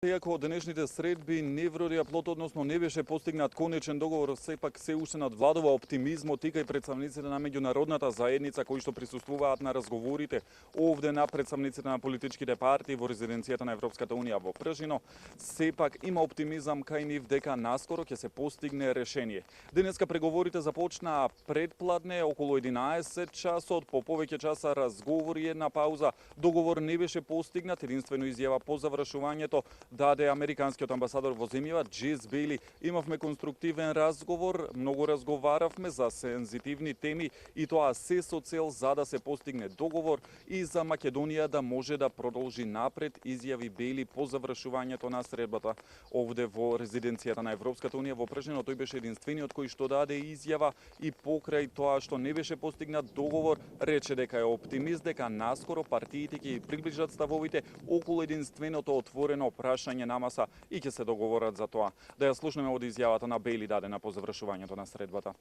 иако денешните средби не вродија плод, односно не беше постигнат конечен договор, сепак се уште надвладува оптимизмот и кај претставниците на меѓународната заедница кои што присуствуваат на разговорите овде на претставниците на политичките партии во резиденцијата на Европската унија во Пржино. Сепак има оптимизам кај нив дека наскоро ќе се постигне решение. Денеска преговорите започнаа предпладне околу 11 часот, по повеќе часа разговори и една пауза. Договор не беше постигнат, единствено изјава по завршувањето даде американскиот амбасадор во земјава Джез Бейли. Имавме конструктивен разговор, многу разговаравме за сензитивни теми и тоа се со цел за да се постигне договор и за Македонија да може да продолжи напред, изјави Бейли по завршувањето на средбата овде во резиденцијата на Европската унија во Пржино. Тој беше единствениот кој што даде изјава и покрај тоа што не беше постигнат договор, рече дека е оптимист дека наскоро партиите ќе приближат ставовите околу единственото отворено прашање на маса и ќе се договорат за тоа. Да ја слушнеме од изјавата на Бейли дадена по завршувањето на средбата.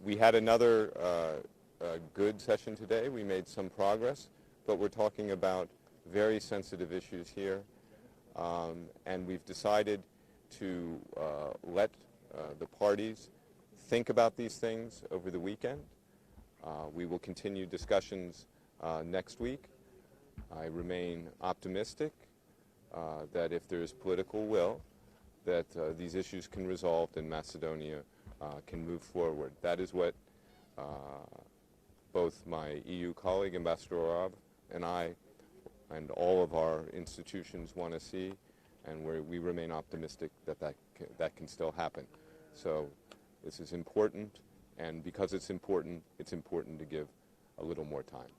We had another good session today. We made some progress, but we're talking about very sensitive issues here, and we've decided to let the parties think about these things over the weekend. We will continue discussions next week. I remain optimistic that if there is political will, that these issues can resolve and Macedonia can move forward. That is what both my EU colleague, Ambassador Orab, and I, and all of our institutions want to see, and we remain optimistic that that can still happen. So this is important, and because it's important to give a little more time.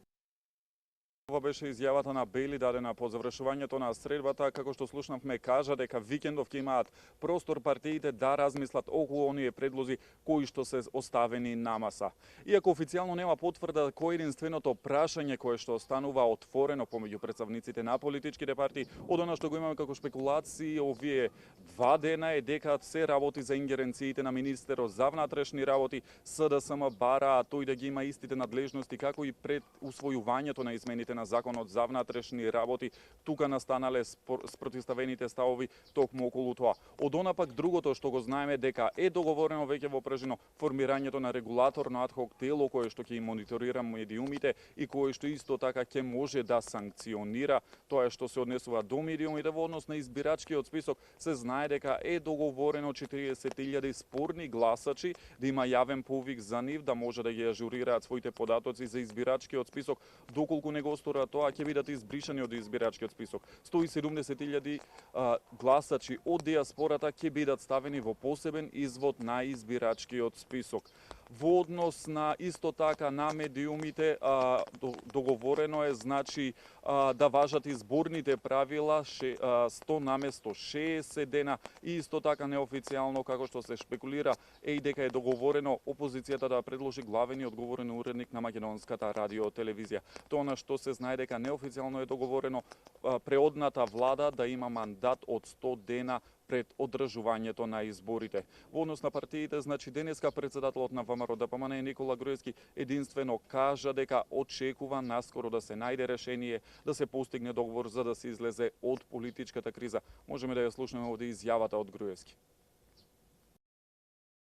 Ова беше изјавата на Бейли дадена по завршувањето на средбата, како што слушнавме, кажа дека викендов ќе имаат простор партиите да размислат околу оние предлози кои што се оставени на маса. Иако официјално нема потврда кој единственото прашање кое што останува отворено помеѓу претставниците на политичките партии, од она што го имаме како спекулации овие 2 дена е дека се работи за ингеренциите на министерот за внатрешни работи, СДСМ бара тој да ги има истите надлежности како и пред усвојувањето на измените на законот за внатрешни работи. Тука настанале спротивставените ставови токму околу тоа. Од она пак другото што го знаеме дека е договорено веќе во Пржино формирањето на регулаторно адхок тело кое што ќе мониторира медиумите и кое што исто така ќе може да санкционира тоа што се однесува до медиумите во однос на избирачкиот список. Се знае дека е договорено 40.000 спорни гласачи да има јавен повик за нив, да може да ги ажурираат своите податоци за избирачкиот список. Доколку не го тоа ќе бидат избришани од избирачкиот список. 170.000 гласачи од диаспората ќе бидат ставени во посебен извод на избирачкиот список. Во однос на исто така на медиумите договорено е значи да важат изборните правила 100 наместо 60 дена и исто така неофицијално како што се шпекулира е и дека е договорено опозицијата да предложи главен и одговорен уредник на македонската радио-телевизија. Тоа на што се знае дека неофицијално е договорено преодната влада да има мандат од 100 дена пред одржувањето на изборите. Во однос на партиите, значи денеска председателот на ВМРО ДПМН Никола Груевски единствено кажа дека очекува наскоро да се најде решение, да се постигне договор за да се излезе од политичката криза. Можеме да ја слушнеме овде изјавата од Груевски.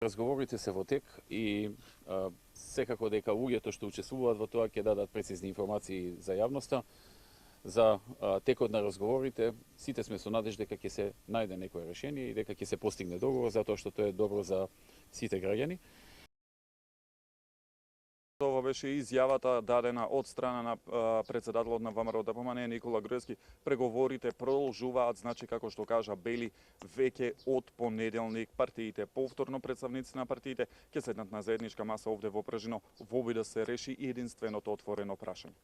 Разговорите се во тек и секако дека луѓето што учествуваат во тоа ќе дадат прецизни информации за јавноста. За текот на разговорите, сите сме со надеж дека ќе се најде некое решение и дека ќе се постигне договор, затоа што тоа е добро за сите граѓани. Ова беше изјавата дадена од страна на председателот на ВМРО ДПМН Никола Груевски. Преговорите продолжуваат, значи како што кажа Бейли, веќе од понеделник партиите, повторно претставници на партиите ќе седнат на заедничка маса овде во Пржино во обид да се реши единственото отворено прашање.